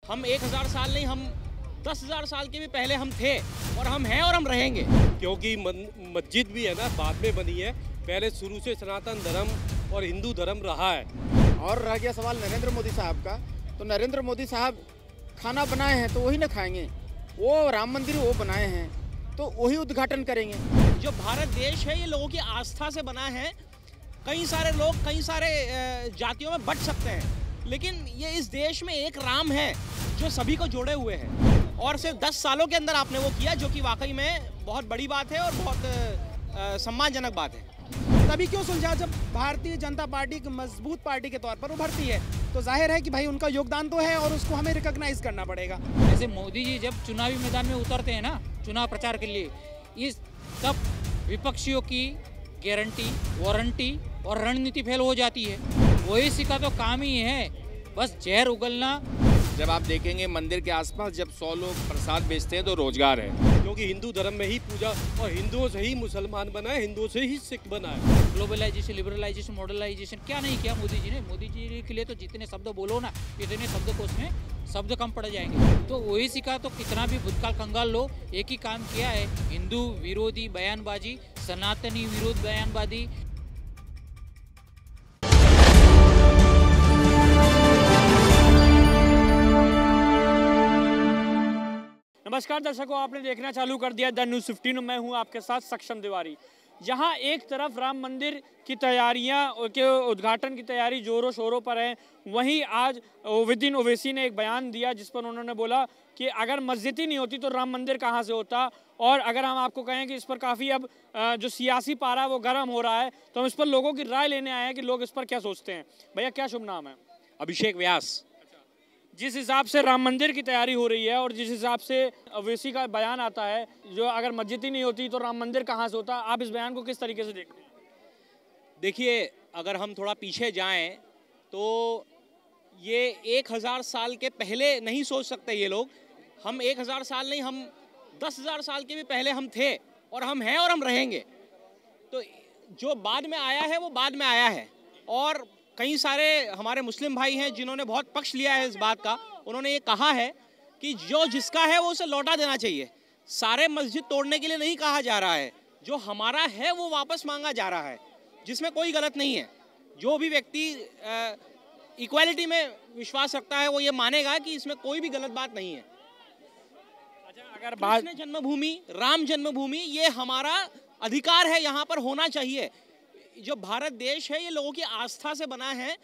हम 1000 साल नहीं, हम 10,000 साल के भी पहले हम थे और हम हैं और हम रहेंगे। क्योंकि मस्जिद भी है ना बाद में बनी है, पहले शुरू से सनातन धर्म और हिंदू धर्म रहा है। और रह गया सवाल नरेंद्र मोदी साहब का, तो नरेंद्र मोदी साहब खाना बनाए हैं तो वही ना खाएंगे। वो राम मंदिर वो बनाए हैं तो वही उद्घाटन करेंगे। जो भारत देश है ये लोगों की आस्था से बना है। कई सारे लोग कई सारे जातियों में बट सकते हैं, लेकिन ये इस देश में एक राम है जो सभी को जोड़े हुए है। और सिर्फ 10 सालों के अंदर आपने वो किया, जो कि वाकई में बहुत बड़ी बात है और बहुत सम्मानजनक बात है। तभी क्यों सुलझा जब भारतीय जनता पार्टी एक मजबूत पार्टी के तौर पर उभरती है, तो जाहिर है कि भाई उनका योगदान तो है और उसको हमें रिकॉग्नाइज करना पड़ेगा। जैसे मोदी जी जब चुनावी मैदान में उतरते हैं ना, चुनाव प्रचार के लिए, इस तब विपक्षियों की गारंटी, वारंटी और रणनीति फेल हो जाती है। ओवैसी का तो काम ही है बस जहर उगलना। जब आप देखेंगे मंदिर के आसपास जब 100 लोग प्रसाद बेचते हैं तो रोजगार है। क्योंकि हिंदू धर्म में ही पूजा, और हिंदुओं से ही मुसलमान बना है, हिंदुओं से ही सिख बना है। ग्लोबलाइजेशन, लिबरलाइजेशन, मॉडर्नाइजेशन क्या नहीं किया मोदी जी ने। मोदी जी के लिए तो जितने शब्द बोलो ना, इतने शब्द को उसमें शब्द कम पड़ जाएंगे। तो ओवैसी का तो कितना भी भूतकाल कंगाल लो, एक ही काम किया है, हिंदू विरोधी बयानबाजी, सनातनी विरोध बयानबाजी। नमस्कार दर्शकों, आपने देखना चालू कर दिया द न्यूज़ 15। मैं हूं आपके साथ सक्षम तिवारी। जहां एक तरफ राम मंदिर की तैयारियां के उद्घाटन की तैयारी जोरों शोरों पर है, वहीं आज ओवैसी ओवैसी ने एक बयान दिया जिस पर उन्होंने बोला कि अगर मस्जिद ही नहीं होती तो राम मंदिर कहां से होता। और अगर हम आपको कहें कि इस पर काफ़ी अब जो सियासी पारा वो गर्म हो रहा है, तो हम इस पर लोगों की राय लेने आए हैं कि लोग इस पर क्या सोचते हैं। भैया क्या शुभ नाम है? अभिषेक व्यास। जिस हिसाब से राम मंदिर की तैयारी हो रही है और जिस हिसाब से ओवैसी का बयान आता है, जो अगर मस्जिद ही नहीं होती तो राम मंदिर कहाँ से होता, आप इस बयान को किस तरीके से देखते हैं? देखिए, अगर हम थोड़ा पीछे जाएं तो ये 1000 साल के पहले नहीं सोच सकते ये लोग। हम 1000 साल नहीं, हम 10,000 साल के भी पहले हम थे और हम हैं और हम रहेंगे। तो जो बाद में आया है वो बाद में आया है। और कई सारे हमारे मुस्लिम भाई हैं जिन्होंने बहुत पक्ष लिया है इस बात का। उन्होंने ये कहा है कि जो जिसका है वो उसे लौटा देना चाहिए। सारे मस्जिद तोड़ने के लिए नहीं कहा जा रहा है, जो हमारा है वो वापस मांगा जा रहा है, जिसमें कोई गलत नहीं है। जो भी व्यक्ति इक्वालिटी में विश्वास रखता है वो ये मानेगा कि इसमें कोई भी गलत बात नहीं है। अच्छा, अगर बात जन्मभूमि, राम जन्मभूमि, ये हमारा अधिकार है, यहाँ पर होना चाहिए। जो भारत देश है ये लोगों की आस्था से बना है।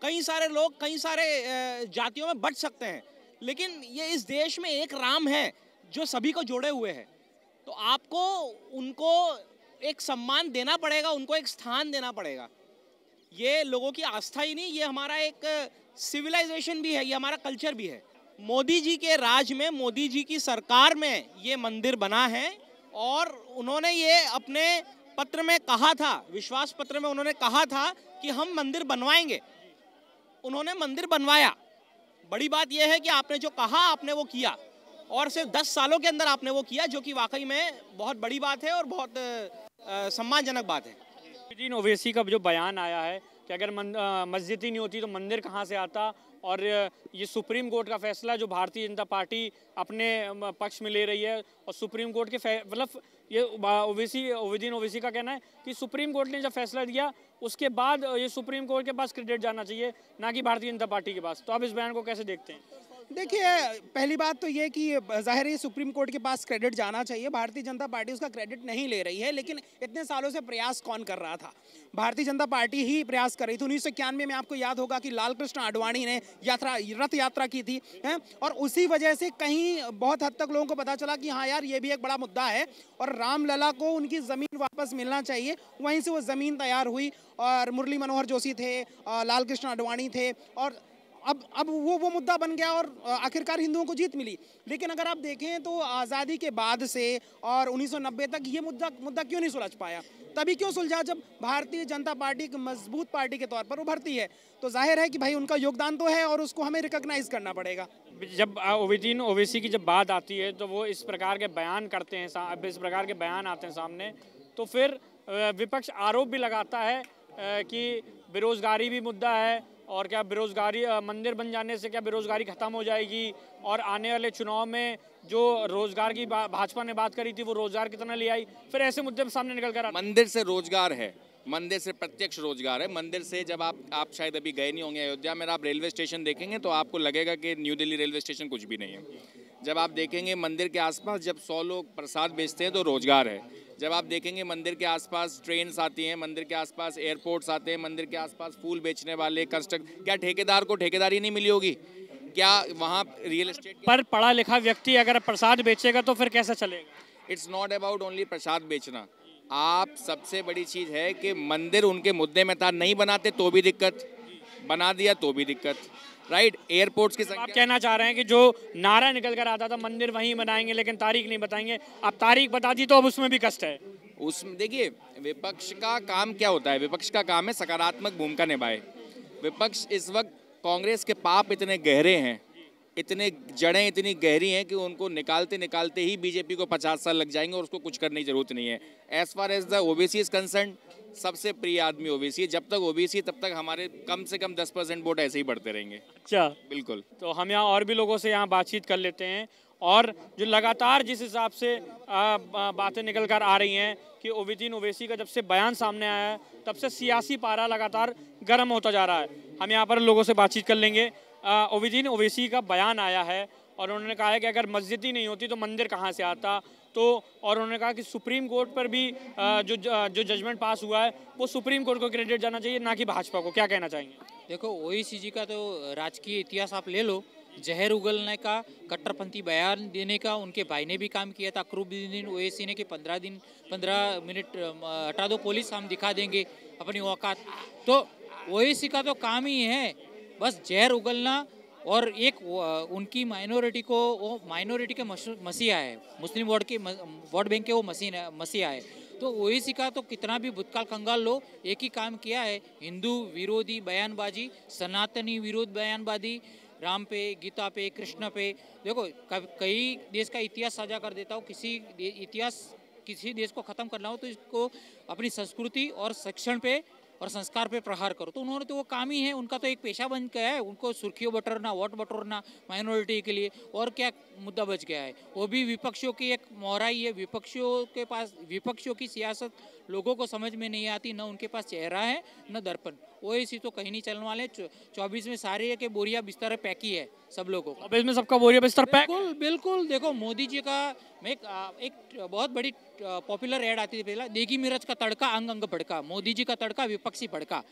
कई सारे लोग कई सारे जातियों में बट सकते हैं, लेकिन ये इस देश में एक राम है जो सभी को जोड़े हुए है। तो आपको उनको एक सम्मान देना पड़ेगा, उनको एक स्थान देना पड़ेगा। ये लोगों की आस्था ही नहीं, ये हमारा एक सिविलाइजेशन भी है, ये हमारा कल्चर भी है। मोदी जी के राज में, मोदी जी की सरकार में ये मंदिर बना है और उन्होंने ये अपने पत्र में कहा था, विश्वास पत्र में उन्होंने कहा था कि हम मंदिर बनवाएंगे। उन्होंने मंदिर बनवाया। बड़ी बात यह है कि आपने जो कहा आपने वो किया, और सिर्फ 10 सालों के अंदर आपने वो किया, जो कि वाकई में बहुत बड़ी बात है और बहुत सम्मानजनक बात है। ओवैसी का जो बयान आया है कि अगर मस्जिद ही नहीं होती तो मंदिर कहाँ से आता, और ये सुप्रीम कोर्ट का फैसला जो भारतीय जनता पार्टी अपने पक्ष में ले रही है, और सुप्रीम कोर्ट के मतलब ये ओवैसी का कहना है कि सुप्रीम कोर्ट ने जब फैसला दिया उसके बाद ये सुप्रीम कोर्ट के पास क्रेडिट जाना चाहिए, ना कि भारतीय जनता पार्टी के पास। तो आप इस बयान को कैसे देखते हैं? देखिए, पहली बात तो ये कि जाहिर है सुप्रीम कोर्ट के पास क्रेडिट जाना चाहिए। भारतीय जनता पार्टी उसका क्रेडिट नहीं ले रही है, लेकिन इतने सालों से प्रयास कौन कर रहा था? भारतीय जनता पार्टी ही प्रयास कर रही थी। 1991 में आपको याद होगा कि लाल कृष्ण आडवाणी ने रथ यात्रा की थी, है? और उसी वजह से कहीं बहुत हद तक लोगों को पता चला कि हाँ यार, ये भी एक बड़ा मुद्दा है और रामलला को उनकी ज़मीन वापस मिलना चाहिए। वहीं से वो ज़मीन तैयार हुई और मुरली मनोहर जोशी थे, लाल कृष्ण आडवाणी थे, और अब वो मुद्दा बन गया और आखिरकार हिंदुओं को जीत मिली। लेकिन अगर आप देखें तो आज़ादी के बाद से और 1990 तक ये मुद्दा क्यों नहीं सुलझ पाया? तभी क्यों सुलझा जब भारतीय जनता पार्टी एक मजबूत पार्टी के तौर पर उभरती है, तो जाहिर है कि भाई उनका योगदान तो है और उसको हमें रिकॉग्नाइज करना पड़ेगा। जब ओवैसी की जब बात आती है तो वो इस प्रकार के बयान करते हैं, इस प्रकार के बयान आते हैं सामने, तो फिर विपक्ष आरोप भी लगाता है कि बेरोजगारी भी मुद्दा है और क्या बेरोजगारी मंदिर बन जाने से क्या बेरोजगारी खत्म हो जाएगी, और आने वाले चुनाव में जो रोजगार की भाजपा ने बात करी थी वो रोजगार कितना ले आई, फिर ऐसे मुद्दे सामने निकल कर आते। मंदिर से रोजगार है, मंदिर से प्रत्यक्ष रोजगार है। मंदिर से जब आप शायद अभी गए नहीं होंगे अयोध्या में, आप रेलवे स्टेशन देखेंगे तो आपको लगेगा कि न्यू दिल्ली रेलवे स्टेशन कुछ भी नहीं है। जब आप देखेंगे मंदिर के आसपास जब 100 लोग प्रसाद बेचते हैं तो रोजगार है। जब आप देखेंगे मंदिर के आसपास ट्रेन्स आती हैं, मंदिर के आसपास एयरपोर्ट्स आते हैं, मंदिर के आसपास फूल बेचने वाले क्या ठेकेदार को ठेकेदारी नहीं मिली होगी? क्या वहाँ रियल एस्टेट पर पढ़ा लिखा व्यक्ति अगर प्रसाद बेचेगा तो फिर कैसा चलेगा? इट्स नॉट अबाउट ओनली प्रसाद बेचना। आप सबसे बड़ी चीज़ है कि मंदिर उनके मुद्दे में था, नहीं बनाते तो भी दिक्कत, बना दिया तो भी दिक्कत, राइट। एयरपोर्ट्स की संख्या, आप कहना चाह रहे हैं कि जो नारा निकल कर आता था मंदिर वहीं बनाएंगे लेकिन तारीख नहीं बताएंगे, अब तारीख बता दी तो अब उसमें भी कष्ट है। उसमें देखिए विपक्ष का काम क्या होता है, विपक्ष का काम है सकारात्मक भूमिका निभाए। विपक्ष इस वक्त, कांग्रेस के पाप इतने गहरे हैं, इतने जड़ें इतनी गहरी हैं कि उनको निकालते निकालते ही बीजेपी को 50 साल लग जाएंगे और उसको कुछ करने की जरूरत नहीं है। As far as the OBC is concerned, सबसे प्रिय आदमी ओबीसी है। जब तक ओबीसी तब तक हमारे कम से कम 10% वोट ऐसे ही बढ़ते रहेंगे। अच्छा, बिल्कुल। तो हम यहाँ और भी लोगों से यहाँ बातचीत कर लेते हैं, और जो लगातार जिस हिसाब से बातें निकल कर आ रही हैं कि ओवैसी ओवैसी का जब से बयान सामने आया है तब से सियासी पारा लगातार गर्म होता जा रहा है। हम यहाँ पर लोगों से बातचीत कर लेंगे। ओवैसी ओवैसी का बयान आया है और उन्होंने कहा है कि अगर मस्जिद ही नहीं होती तो मंदिर कहाँ से आता, तो और उन्होंने कहा कि सुप्रीम कोर्ट पर भी जो जजमेंट पास हुआ है वो सुप्रीम कोर्ट को क्रेडिट जाना चाहिए, ना कि भाजपा को। क्या कहना चाहेंगे? देखो ओवैसी का तो राजकीय इतिहास आप ले लो, जहर उगलने का, कट्टरपंथी बयान देने का उनके भाई ने भी काम किया था। अकरुद्दीन ओवैसी ने कि 15 मिनट हटा दो पुलिस, हम दिखा देंगे अपनी औकात। तो ओवैसी का तो काम ही है बस जहर उगलना, और एक उनकी माइनॉरिटी को, वो माइनॉरिटी के मसीहा है, मुस्लिम वोट बैंक के वो मसीहा है। तो ओवैसी का तो कितना भी भूतकाल कंगाल लो, एक ही काम किया है, हिंदू विरोधी बयानबाजी, सनातनी विरोध बयानबाजी, राम पे, गीता पे, कृष्ण पे। देखो कई देश का इतिहास साझा कर देता हूँ, किसी देश को ख़त्म करना हो तो इसको अपनी संस्कृति और शिक्षण पे और संस्कार पे प्रहार करो। तो उन्होंने तो वो काम ही है, उनका तो एक पेशा बन गया है, उनको सुर्खियों बटोरना, वोट बटोरना माइनॉरिटी के लिए, और क्या मुद्दा बच गया है। वो भी विपक्षियों की एक मोहराई है, विपक्षियों की सियासत लोगों को समझ में नहीं आती, न उनके पास चेहरा है न दर्पण। ओवैसी तो कहीं नहीं चलने वाले। 24 में सारे के बोरिया बिस्तर पैक ही है सब लोगों को। 24 में सबका बोरिया बिस्तर पैक। बिल्कुल। देखो मोदी जी का एक बहुत बड़ी पॉपुलर ऐड आती थी पहला, देगी मिर्च का तड़का अंग अंग भड़का, मोदी जी का तड़का विपक्षी भड़का।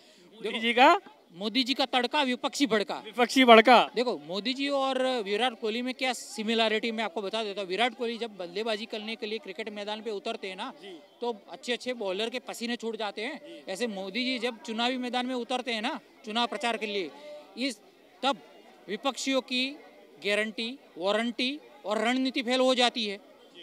मोदी जी का तड़का विपक्षी भड़का। देखो मोदी जी और विराट कोहली में क्या सिमिलरिटी मैं आपको बता देता हूँ। विराट कोहली जब बल्लेबाजी करने के लिए क्रिकेट मैदान पे उतरते हैं ना, तो अच्छे बॉलर के पसीने छूट जाते हैं। ऐसे मोदी जी जब चुनावी मैदान में उतरते हैं ना, चुनाव प्रचार के लिए, तब विपक्षियों की गारंटी, वारंटी और रणनीति फेल हो जाती है।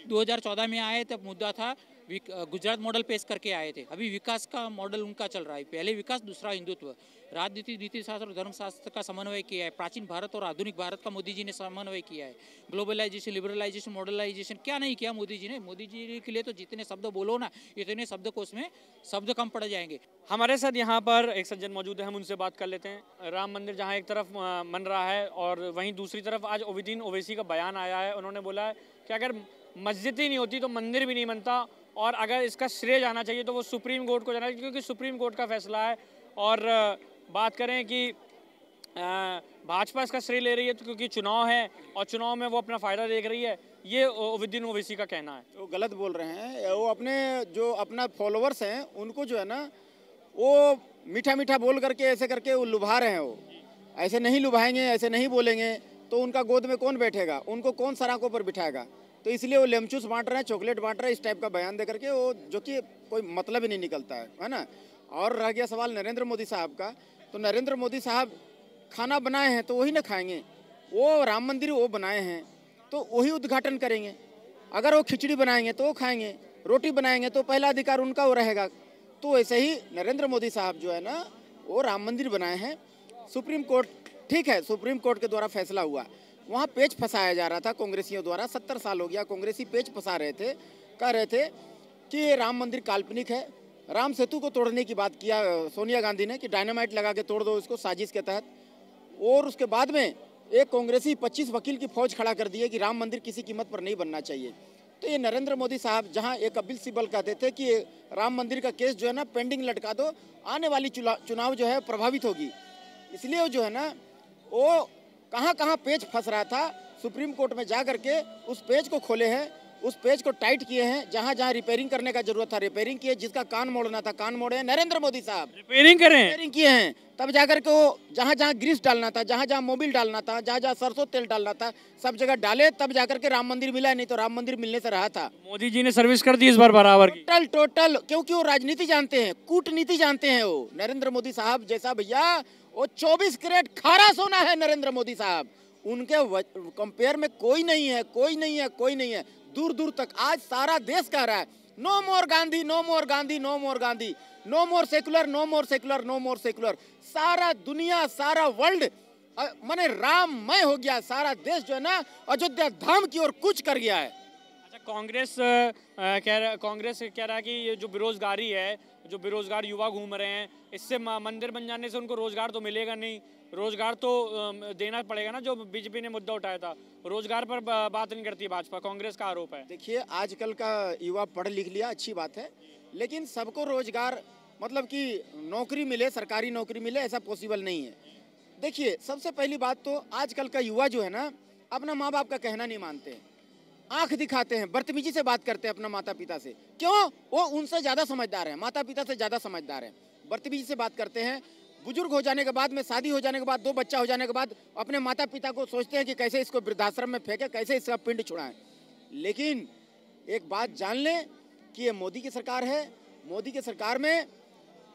2014 में आए तब मुद्दा था, गुजरात मॉडल पेश करके आए थे। अभी विकास का मॉडल उनका चल रहा है, पहले विकास दूसरा हिंदुत्व। राजनीति, नीतिशास्त्र और धर्मशास्त्र का समन्वय किया है। प्राचीन भारत और आधुनिक भारत का मोदी जी ने समन्वय किया है। ग्लोबलाइजेशन, लिबरलाइजेशन, मॉडर्नाइजेशन क्या नहीं किया मोदी जी ने। मोदी जी के लिए तो जितने शब्द बोलो ना, इतने शब्दकोश में शब्द कम पड़ जाएंगे। हमारे साथ यहाँ पर एक सज्जन मौजूद है, हम उनसे बात कर लेते हैं। राम मंदिर जहाँ एक तरफ बन रहा है और वहीं दूसरी तरफ आज ओवैसी का बयान आया है। उन्होंने बोला है कि अगर मस्जिद ही नहीं होती तो मंदिर भी नहीं बनता, और अगर इसका श्रेय जाना चाहिए तो वो सुप्रीम कोर्ट को जाना चाहिए, क्योंकि सुप्रीम कोर्ट का फैसला है। और बात करें कि भाजपा इसका श्रेय ले रही है तो क्योंकि चुनाव है और चुनाव में वो अपना फ़ायदा देख रही है, ये ओवैसी का कहना है। वो गलत बोल रहे हैं। वो अपना फॉलोअर्स हैं उनको जो है ना, वो मीठा बोल करके ऐसे करके वो लुभा रहे हैं। वो ऐसे नहीं लुभाएंगे, ऐसे नहीं बोलेंगे तो उनका गोद में कौन बैठेगा, उनको कौन सराखों पर बिठाएगा। तो इसलिए वो लेमचूस बांट रहे हैं, चॉकलेट बांट रहे हैं, इस टाइप का बयान दे करके, वो जो कि कोई मतलब ही नहीं निकलता है ना। और रह गया सवाल नरेंद्र मोदी साहब का, तो नरेंद्र मोदी साहब खाना बनाए हैं तो वही ना खाएंगे। वो राम मंदिर वो बनाए हैं तो वही उद्घाटन करेंगे। अगर वो खिचड़ी बनाएंगे तो वो खाएंगे, रोटी बनाएंगे तो पहला अधिकार उनका वो रहेगा। तो ऐसे ही नरेंद्र मोदी साहब जो है ना, वो राम मंदिर बनाए हैं। सुप्रीम कोर्ट, ठीक है, सुप्रीम कोर्ट के द्वारा फैसला हुआ, वहाँ पेच फंसाया जा रहा था कांग्रेसियों द्वारा। 70 साल हो गया कांग्रेसी पेच फंसा रहे थे, कह रहे थे कि राम मंदिर काल्पनिक है, राम सेतु को तोड़ने की बात किया सोनिया गांधी ने कि डायनामाइट लगा के तोड़ दो इसको साजिश के तहत, और उसके बाद में एक कांग्रेसी 25 वकील की फौज खड़ा कर दी है कि राम मंदिर किसी कीमत पर नहीं बनना चाहिए। तो ये नरेंद्र मोदी साहब जहां एक कपिल सिब्बल कहते थे कि राम मंदिर का केस जो है ना पेंडिंग लटका दो, आने वाली चुनाव जो है प्रभावित होगी, इसलिए जो है ना वो कहाँ कहाँ पेच फंस रहा था, सुप्रीम कोर्ट में जा करके उस पेज को खोले हैं, उस पेज को टाइट किए हैं, जहां जहां रिपेयरिंग करने का जरूरत था रिपेयरिंग किए, जिसका कान मोड़ना था कान मोड़े हैं नरेंद्र मोदी साहब, रिपेयरिंग किए हैं। तब जाकर के वो जहां जहां ग्रीस डालना था, जहां जहां मोबिल डालना था, जहां जहां सरसों तेल डालना था, सब जगह डाले, तब जाकर के राम मंदिर मिला, नहीं तो राम मंदिर मिलने से रहा था। मोदी जी ने सर्विस कर दी इस बार बराबर की। टोटल क्योंकि वो राजनीति जानते हैं, कूटनीति जानते हैं। वो नरेंद्र मोदी साहब जैसा भैया, वो 24 कैरेट खारा सोना है नरेंद्र मोदी साहब, उनके कंपेयर में कोई नहीं है, कोई नहीं है, कोई नहीं है। दूर दूर तक आज सारा देश कह रहा है नो मोर गांधी, नो मोर गांधी, नो मोर गांधी, नो मोर सेकुलर, नो मोर सेकुलर, नो मोर सेकुलर। सारा दुनिया, सारा वर्ल्ड माने राममय हो गया, सारा देश जो है ना अयोध्या धाम की ओर कूच कर गया है। अच्छा, कांग्रेस कह रहा है कि ये जो बेरोजगारी है, जो बेरोजगार युवा घूम रहे हैं, इससे मंदिर बन जाने से उनको रोजगार तो मिलेगा नहीं, रोजगार तो देना पड़ेगा ना, जो बीजेपी ने मुद्दा उठाया था, रोजगार पर बात नहीं करती भाजपा, कांग्रेस का आरोप है। देखिए आजकल का युवा पढ़ लिख लिया, अच्छी बात है, लेकिन सबको रोजगार मतलब कि नौकरी मिले, सरकारी नौकरी मिले, ऐसा पॉसिबल नहीं है। देखिए सबसे पहली बात तो आजकल का युवा जो है ना अपना माँ बाप का कहना नहीं मानते हैं, आंख दिखाते हैं, बदतमीजी से बात करते हैं अपना माता पिता से। क्यों? वो उनसे ज़्यादा समझदार है, माता पिता से ज़्यादा समझदार है, बदतमीजी से बात करते हैं। बुजुर्ग हो जाने के बाद में, शादी हो जाने के बाद, 2 बच्चा हो जाने के बाद अपने माता पिता को सोचते हैं कि कैसे इसको वृद्धाश्रम में फेंके, कैसे इसका पिंड छुड़ाएं। लेकिन एक बात जान लें कि ये मोदी की सरकार है, मोदी की सरकार में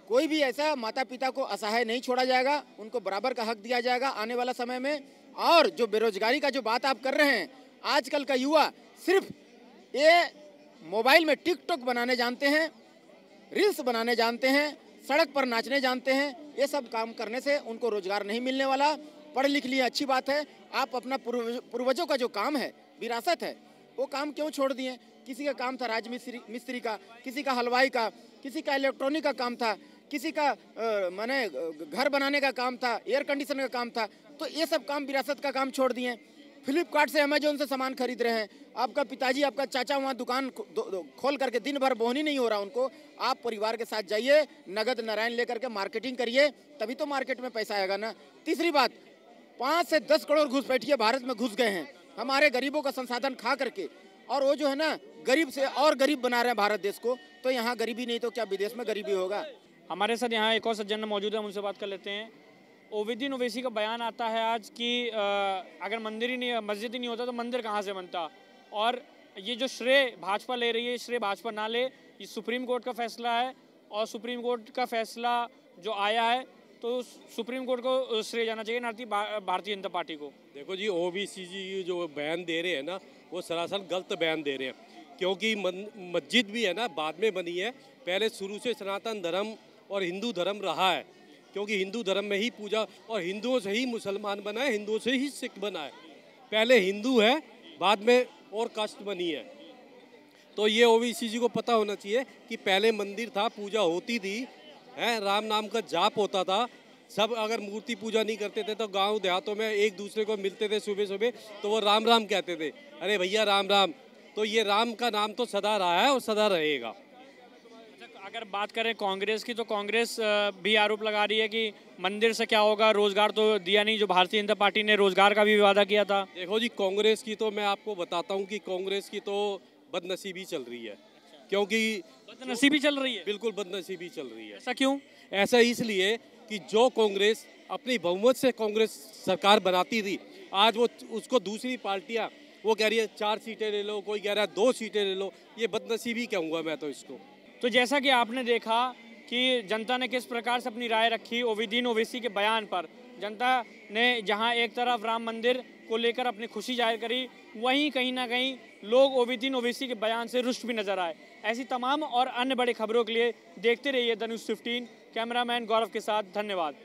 कोई भी ऐसा माता पिता को असहाय नहीं छोड़ा जाएगा, उनको बराबर का हक दिया जाएगा आने वाला समय में। और जो बेरोजगारी का जो बात आप कर रहे हैं, आजकल का युवा सिर्फ ये मोबाइल में टिकटॉक बनाने जानते हैं, रील्स बनाने जानते हैं, सड़क पर नाचने जानते हैं, ये सब काम करने से उनको रोजगार नहीं मिलने वाला। पढ़ लिख लिए अच्छी बात है, आप अपना पूर्वजों का जो काम है, विरासत है, वो काम क्यों छोड़ दिए? किसी का काम था मिस्त्री का, किसी का हलवाई का, किसी का इलेक्ट्रॉनिक का काम था, किसी का माने घर बनाने का काम था, एयर कंडीशन का काम था, तो ये सब काम विरासत का काम छोड़ दिए। फ्लिपकार्ट से, अमेजोन से सामान खरीद रहे हैं। आपका पिताजी, आपका चाचा वहाँ दुकान खोल करके दिन भर बोहनी नहीं हो रहा उनको, आप परिवार के साथ जाइए, नगद नारायण लेकर के मार्केटिंग करिए, तभी तो मार्केट में पैसा आएगा ना। तीसरी बात, 5 से 10 करोड़ घुसपैठिए भारत में घुस गए हैं हमारे गरीबों का संसाधन खा करके, और वो जो है ना गरीब से और गरीब बना रहे हैं भारत देश को। तो यहाँ गरीबी नहीं तो क्या विदेश में गरीबी होगा? हमारे साथ यहाँ एक और सज्जन मौजूद है, उनसे बात कर लेते हैं। ओवैसी ओवैसी का बयान आता है आज कि अगर मस्जिद ही नहीं होता तो मंदिर कहाँ से बनता, और ये जो श्रेय भाजपा ले रही है, श्रेय भाजपा ना ले, ये सुप्रीम कोर्ट का फैसला है, और सुप्रीम कोर्ट का फैसला जो आया है तो सुप्रीम कोर्ट को श्रेय जाना चाहिए, ना कि भारतीय जनता पार्टी को। देखो जी, ओवैसी जी जो बयान दे रहे हैं ना, वो सरासर गलत बयान दे रहे हैं, क्योंकि मस्जिद भी है ना बाद में बनी है, पहले शुरू से सनातन धर्म और हिंदू धर्म रहा है, क्योंकि हिंदू धर्म में ही पूजा, और हिंदुओं से ही मुसलमान बना है, हिंदुओं से ही सिख बना है, पहले हिंदू है बाद में और कास्ट बनी है। तो ये ओवैसी जी को पता होना चाहिए कि पहले मंदिर था, पूजा होती थी, है, राम नाम का जाप होता था, सब अगर मूर्ति पूजा नहीं करते थे तो गांव देहातों में एक दूसरे को मिलते थे सुबह सुबह, तो वो राम राम कहते थे, अरे भैया राम राम। तो ये राम का नाम तो सदा रहा है और सदा रहेगा। अगर बात करें कांग्रेस की, तो कांग्रेस भी आरोप लगा रही है कि मंदिर से क्या होगा, रोजगार तो दिया नहीं, जो भारतीय जनता पार्टी ने रोजगार का भी वादा किया था। देखो जी, कांग्रेस की तो मैं आपको बताता हूँ कि कांग्रेस की तो बदनसीबी चल रही है, क्योंकि बदनसीबी चल रही है, बिल्कुल बदनसीबी चल रही है। ऐसा क्यों? ऐसा इसलिए कि जो कांग्रेस अपनी बहुमत से कांग्रेस सरकार बनाती थी, आज वो उसको दूसरी पार्टियां वो कह रही है 4 सीटें ले लो, कोई कह रहा है 2 सीटें ले लो, ये बदनसीबी कहूँगा मैं तो इसको। तो जैसा कि आपने देखा कि जनता ने किस प्रकार से अपनी राय रखी ओवैसी के बयान पर, जनता ने जहां एक तरफ राम मंदिर को लेकर अपनी खुशी जाहिर करी, वहीं कहीं ना कहीं लोग ओवैसी के बयान से रुष्ट भी नजर आए। ऐसी तमाम और अन्य बड़ी खबरों के लिए देखते रहिए द न्यूज़ 15। कैमरामैन गौरव के साथ, धन्यवाद।